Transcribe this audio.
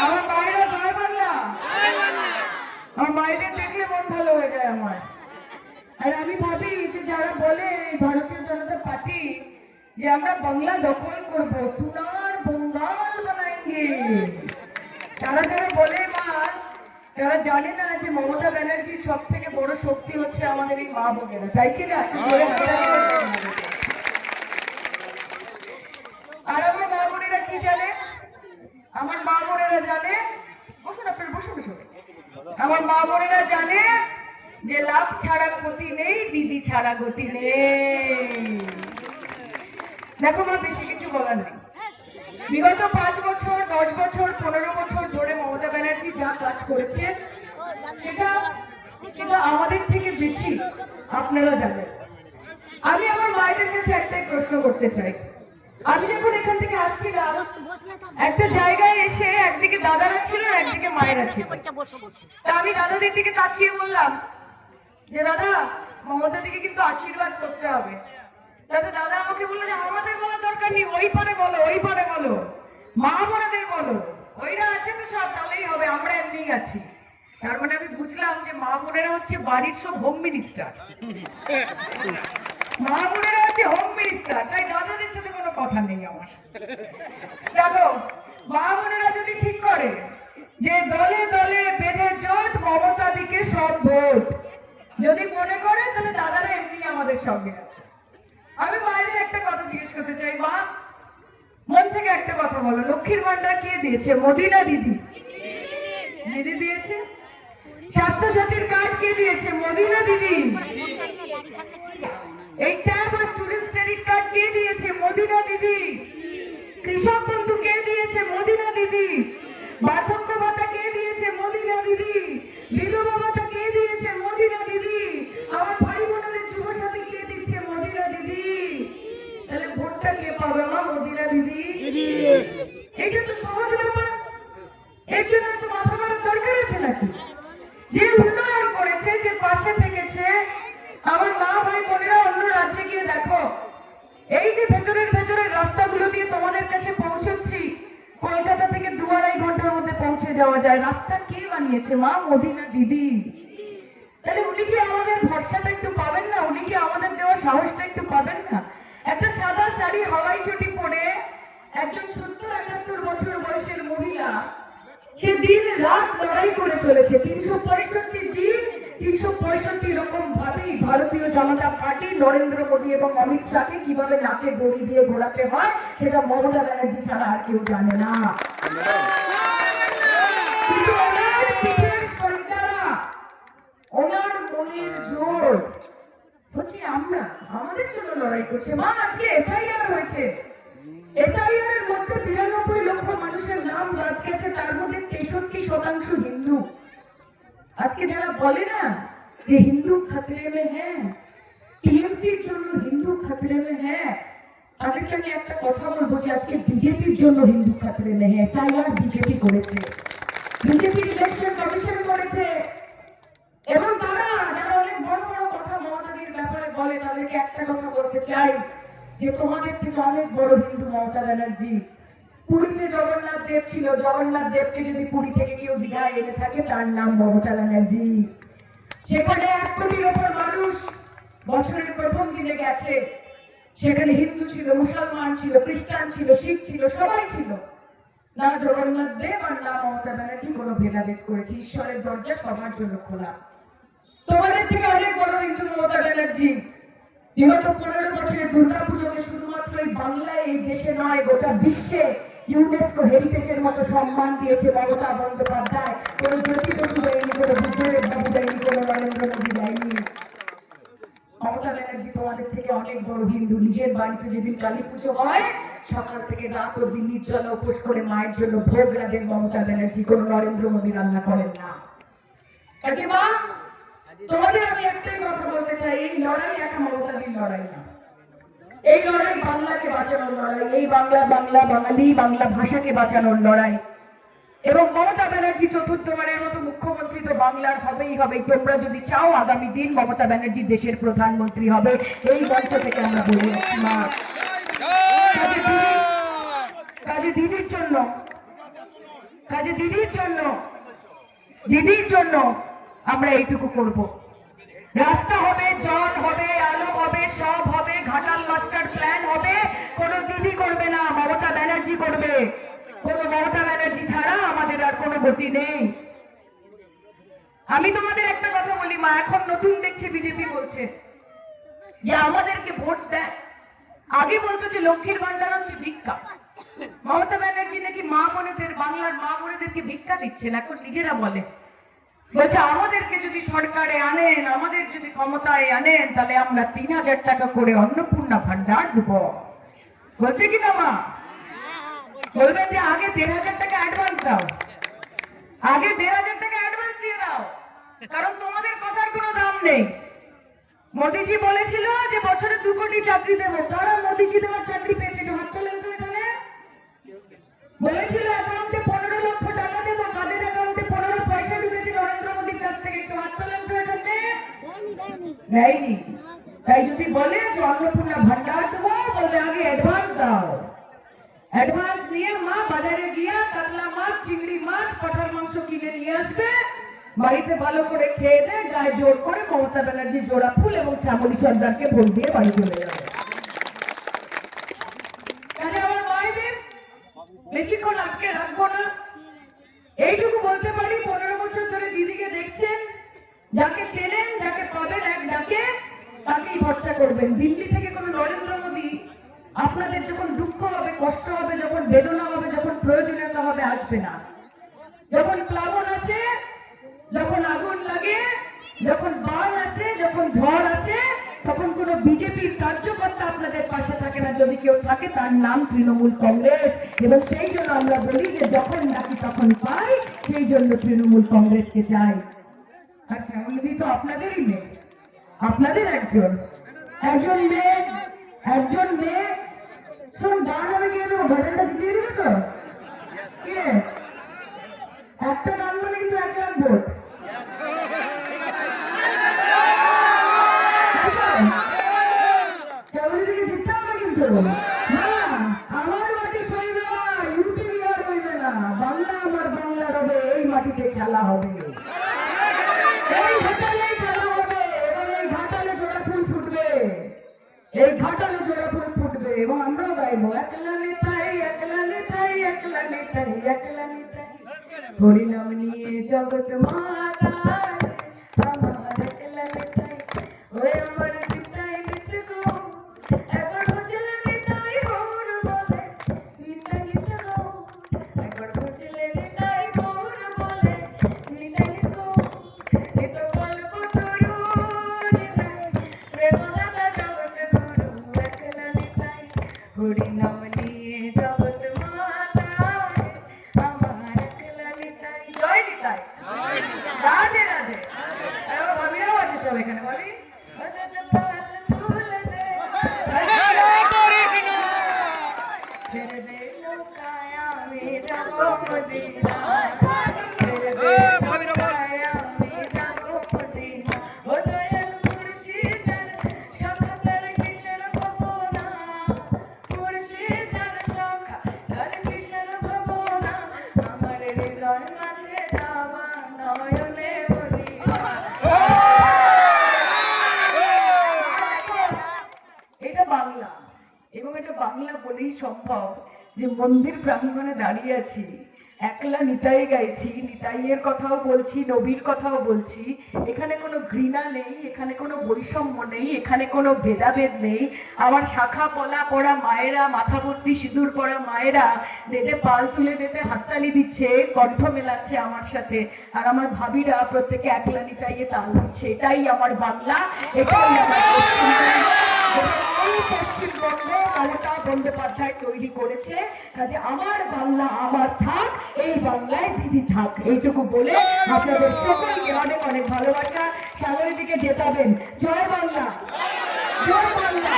আমার মায়েরা জয় বাংলা। আমার মায়েদের দেখলে মন ভালো হয়ে যায় আমার। আর আমি ভাবি যে যারা বলে এই ভারতীয় জনতা পার্টি যে আমরা বাংলা দখল করব, সোনার বঙ্গাল বানাएंगे, তারা যারা বলে মা, তারা জানে না যে মমতা ব্যানার্জির সব থেকে বড় শক্তি হচ্ছে আমাদের এই মা বোনেরা, তাই কি না? আর আমার মা বোনেরা কি জানে? আমার মা বোনেরা জানে, বসুন আপনারা, বসুন বসুন। আমার মা বোনেরা জানে যে লাভ ছাড়া ক্ষতি নেই, দিদি ছাড়া গতি নেই। দেখো মা, বেশি কিছু বলার নেই। বিগত 5 বছর, 10 বছর, 15 বছর ধরে মমতা ব্যানার্জি যা কাজ করেছেন সেটা আমাদের থেকে বেশি আপনারা জানেন। আমি আমার মায়েদের কাছে একটাই প্রশ্ন করতে চাই। আমি যখন এখান থেকে আসছিলাম, একটা জায়গায় এসে একদিকে দাদারা ছিল, একদিকে মায়েরা ছিল। তা আমি দাদাদের দিকে তাকিয়ে বললাম যে দাদা, মমতা দিকে কিন্তু আশীর্বাদ করতে হবে। তাতে দাদা আমাকে বললো যে আমাদের বলার দরকার নেই, ওই পারে বলো, ওই পারে বলো, মা বোনেদের বলো, ওইরা আছে তো সব, তাহলেই হবে, আমরা এমনি আছি। তার মানে আমি বুঝলাম যে মা বোনেরা হচ্ছে বাড়ির সব হোম মিনিস্টার, মা বোনেরা হচ্ছে হোম মিনিস্টার। তাই দাদাদের সাথে কোনো কথা নেই আমার। দেখো, মা বোনেরা যদি ঠিক করে যে দলে দলে বেঁধে জোট, মমতা দিকে সব ভোট, যদি মনে করে, তাহলে দাদারা এমনি আমাদের সঙ্গে আছে। আমি মায়ের একটা কথা জিজ্ঞেস করতে চাই, মা মন থেকে একটা কথা বলো, লক্ষ্মীর ভান্ডার কে দিয়েছে, মোদি না দিদি? দিদি দিয়েছে। স্বাস্থ্য সাথীর কার্ড কে দিয়েছে, মোদি না দিদি? এই ট্যাব আর স্টুডেন্ট ক্রেডিট কার্ড কে দিয়েছে, মোদি না দিদি? কৃষক বন্ধু কে দিয়েছে, মোদি না দিদি? বার্ধক্য ভাতা কে দিয়েছে, মোদি না দিদি? বিধবা ভাতা কে দিয়েছে, মোদি না দিদি? আমার ভাই বোনদের যুব সাথী কে দিচ্ছে, মোদি না দিদি? তাহলে ভোটটা কে পাবে মা, মোদি না দিদি? এটা তো সহজ ব্যাপার। এর জন্য তো মাথা মারার দরকার আছে নাকি? যে উন্নয়ন করেছে, যে পাশে থেকেছে, আমার মা ভাই বোনেরা অন্য রাজ্যে গিয়ে দেখো, এই যে ভেতরের রাস্তাগুলো দিয়ে তোমাদের কাছে পৌঁছচ্ছি, কলকাতা থেকে 2-2.5 ঘন্টার মধ্যে পৌঁছে যাওয়া যায়। রাস্তা কে বানিয়েছে মা, মোদি না দিদি? তাহলে উনি কি আমাদের ভরসাটা একটু পাবেন না? উনি কি আমাদের দেওয়া সাহসটা একটু পাবেন না? একটা সাদা শাড়ি, হাওয়াই চটি পরে একজন 70-71 বছর বয়সের মহিলা, সে দিন রাত লড়াই করে চলেছে। 365 দিন 365 রকম ভাবেই ভারতীয় জনতা পার্টি নরেন্দ্র মোদী এবং অমিত শাহকে কিভাবে নাকে দড়ি দিয়ে ঘোরাতে হয়, সেটা মমতা ব্যানার্জি ছাড়া আর কেউ জানে না। কিন্তু ওনার পিঠের সন্তানরা, ওনার মনের জোর হচ্ছে আমরা, আমাদের জন্য লড়াই করছে। মা, আজকে এসআইআর হয়েছে, এসআইআর এর মধ্যে 92 লক্ষ মানুষের নাম বাদ গেছে, তার মধ্যে 63% হিন্দু। আজকে যারা বলে না যে হিন্দু খতরে মে হ্যাঁ, টিএমসির জন্য হিন্দু খতরে মে হ্যাঁ, তাদেরকে আমি একটা কথা বলবো যে আজকে বিজেপির জন্য হিন্দু খতরে মে হ্যাঁ। এসআইআর বিজেপি করেছে, বিজেপি ইলেকশন কমিশন করেছে। এবং তারা যারা অনেক বড় বড় কথা মমতাদির ব্যাপারে বলে, তাদেরকে একটা কথা বলতে চাই যে তোমাদের থেকে অনেক বড় হিন্দু মমতা ব্যানার্জি। পুরীতে জগন্নাথ দেব ছিল, জগন্নাথ দেবকে যদি পুরী থেকে কেউ দীঘায় এনে থাকে, তার নাম মমতা ব্যানার্জি। সেখানে 1 কোটির ওপর মানুষ বছরের প্রথম দিনে গেছে, সেখানে হিন্দু ছিল, মুসলমান ছিল, খ্রিস্টান ছিল, শিখ ছিল, সবাই ছিল। না জগন্নাথ দেব আর না মমতা ব্যানার্জি কোনো ভেদাভেদ করেছে। ঈশ্বরের দরজা সবার জন্য খোলা। তোমাদের থেকে অনেক বড় হিন্দু মমতা ব্যানার্জি। বিগত 15 বছরে দুর্গাপুজোকে শুধুমাত্র এই বাংলায়, এই দেশে নয়, গোটা বিশ্বে ইউনেস্কো হেরিটেজের মতো সম্মান দিয়েছে মমতা বন্দ্যোপাধ্যায়। কোনো জ্যোতি বসু দেয়নি, কোনো বুদ্ধদেব বাবু দেয়নি, কোনো নরেন্দ্র মোদী দেয়নি। মমতা ব্যানার্জি তোমাদের থেকে অনেক বড় হিন্দু। নিজের বাড়িতে যেদিন কালী পুজো হয়, সকাল থেকে রাত অব্দি নির্জলা উপোস করে মায়ের জন্য ভোগ রাখেন মমতা ব্যানার্জি, কোনো নরেন্দ্র মোদী রান্না করেন না। কাজে মা, তোমাদের আমি একটাই কথা বলতে চাই, এই লড়াই একটা মমতাদির লড়াই না, এই লড়াই বাংলাকে বাঁচানোর লড়াই, এই বাংলা বাঙালি বাংলা ভাষাকে বাঁচানোর লড়াই। এবং মমতা ব্যানার্জি চতুর্থবারের মতো মুখ্যমন্ত্রী তো বাংলার হবেই হবে। তোমরা যদি চাও আগামী দিন মমতা ব্যানার্জি দেশের প্রধানমন্ত্রী হবে, এই মঞ্চ থেকে আমরা বলে রাখছি মা। কাজে দিদির জন্য, কাজে দিদির জন্য, দিদির জন্য আমরা এইটুকু করব। রাস্তা হবে, জল হবে, আলো হবে, সব হবে, ঘাটাল মাস্টার প্ল্যান হবে, কোনো দিদি করবে না, মমতা ব্যানার্জি করবে। কোনো মমতা ব্যানার্জি ছাড়া আমাদের আর কোনো গতি নেই। আমি তোমাদের একটা কথা বলি মা, এখন নতুন দেখছি বিজেপি বলছে যে আমাদেরকে ভোট দেয়। আগে বলতো যে লক্ষ্মীর ভান্ডার হচ্ছে ভিক্ষা। মমতা ব্যানার্জি নাকি মা বোনেদের, বাংলার মা বোনেদেরকে ভিক্ষা দিচ্ছেন, এখন নিজেরা বলে, বলছে আমাদেরকে যদি সরকারে আনেন, আমাদের যদি ক্ষমতায় আনেন, তাহলে আমরা 3000 টাকা করে অন্নপূর্ণা ভান্ডার দেব। বলছে কি না মা? বলবেন যে আগে 1500 টাকা অ্যাডভান্স দাও, আগে 1500 টাকা অ্যাডভান্স দিয়ে দাও, কারণ তোমাদের কথার কোনো দাম নেই। মোদিজি বলেছিল যে বছরে 2 কোটি চাকরি দেবো, কারা মোদিজি দেওয়ার চাকরি পেয়েছে? হাত তোলেন তো এখানে। বলেছিল অ্যাকাউন্টে 15 লক্ষ টাকা দেবো, কাদের অ্যাকাউন্টে 15 পয়সা ঢুকেছে নরেন্দ্র মোদীর কাছ থেকে? একটু হাত তোলেন তো এখানে। দেয়নি। তাই যদি বলে যে অন্নপূর্ণা ভান্ডার দেবো, বলবে আগে অ্যাডভান্স দাও। অ্যাডভান্স নিয়ে মা বাজারে গিয়ে কাতলা মাছ, চিংড়ি মাছ, পাঠার মাংস কিনে নিয়ে আসবে, বাড়িতে ভালো করে খেয়ে দেয়, গায়ে জোর করে মমতা ব্যানার্জি জোড়া ফুল এবং শ্যামলী সর্দারকে ভোট দিয়ে বাড়ি চলে যাবে। আমার মায়েদের বেশিক্ষণ আটকে রাখবো না, এইটুকু বলতে পারি 15 বছর ধরে দিদিকে দেখছেন, যাকে চেনেন, যাকে পাবেন এক ডাকে তাকেই ভরসা করবেন। দিল্লি থেকে কোনো নরেন্দ্র মোদী আপনাদের যখন দুঃখ হবে, কষ্ট হবে, যখন বেদনা হবে, যখন প্রয়োজনীয়তা হবে, আসবে না। যখন প্লাবন আসে, যখন আগুন লাগে, যখন বান আসে, যখন ঝড় আসে, তখন কোনো বিজেপির কার্যকর্তা আপনাদের পাশে থাকে না। যদি কেউ থাকে তার নাম তৃণমূল কংগ্রেস। এবং সেই জন্য আমরা বলি যে যখন ডাকি তখন পাই, সেই জন্য তৃণমূল কংগ্রেসকে চাই। আচ্ছা, আমি তো আপনাদেরই মেয়ে, আপনাদের একজন মেয়ে, একজন মেয়ে। শোন, গান হবে গিয়ে দেবো, ভজনটা দিয়ে দেবে তো? কে একটা গান বলে কিন্তু 1 লাখ ভোট। জিততে হবে কিন্তু। আমার মাটি সইবে না, ইউপি বিহার হইবে না, বাংলা আমার বাংলা হবে। এই মাটিতে খেলা হবে, এই ঘাটালে খেলা হবে, এবং এই ঘাটালে জোড়া ফুল ফুটবে, এই ঘাটালে জোড়া ফুল ফুটবে। এবং আমরাও গাইবো একলা নেতাই, একলা নেতাই, একলা নেতাই, একলা নেতাই, হরিনাম নিয়ে জগৎ মাতায়, আমার একলা নেতাই, ওই আমার নেতাই মিত্র গো, একবার বুঝলে নেতাই গৌর বলে, নিতাই নিত গো, একবার বুঝলে নেতাই গৌর বলে, নিতাই নিত, নিত গল্প তরু নিতাই, প্রেমদাতা জগৎ গুরু, একলা নেতাই, হরিনাম নিয়ে জগৎ মাতায়, আমার একলা নেতাই। জয় নিতাই, রাধে রাধে। আমার ভাবিরাও আছে সব এখানে, বলি বাংলা। এবং এটা বাংলা বলেই সম্ভব যে মন্দির প্রাঙ্গণে দাঁড়িয়ে আছি, একলা নিতাই গাইছি, নিতাইয়ের কথাও বলছি, নবীর কথাও বলছি। এখানে কোনো ঘৃণা নেই, এখানে কোনো বৈষম্য নেই, এখানে কোনো ভেদাভেদ নেই। আমার শাখা পলা পড়া মায়েরা, মাথা ভর্তি সিঁদুর পড়া মায়েরা দেদে পাল তুলে দেতে হাততালি দিচ্ছে, কণ্ঠ মেলাচ্ছে আমার সাথে। আর আমার ভাবিরা প্রত্যেকে একলা নিতাইয়ে তাল দিচ্ছে। এটাই আমার বাংলা, এটাই আমার পশ্চিমবঙ্গে মমতা বন্দ্যোপাধ্যায় তৈরি করেছে। কাজে আমার বাংলা আমার থাক, এই বাংলায় দিদি থাক। এইটুকু বলে আপনাদের সকলকে অনেক অনেক ভালোবাসা। সামনের দিকে জেতাবেন। জয় বাংলা, জয় বাংলা।